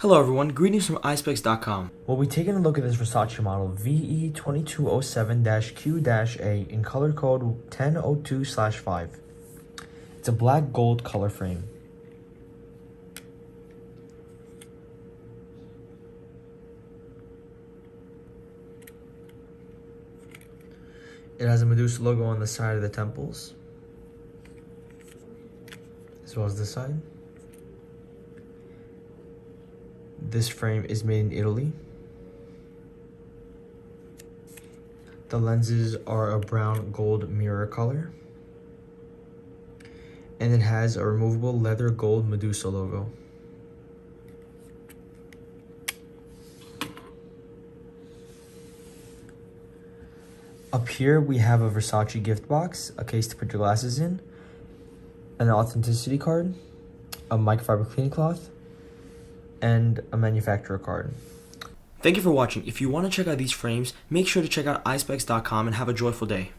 Hello everyone, greetings from Eyespecs.com. We'll be taking a look at this Versace model VE2207-Q-A in color code 1002/5. It's a black gold color frame. It has a Medusa logo on the side of the temples, as well as this side. This frame is made in Italy. The lenses are a brown gold mirror color. And it has a removable leather gold Medusa logo. Up here we have a Versace gift box, a case to put your glasses in, an authenticity card, a microfiber cleaning cloth, and a manufacturer card. Thank you for watching. If you want to check out these frames, make sure to check out Eyespecs.com and have a joyful day.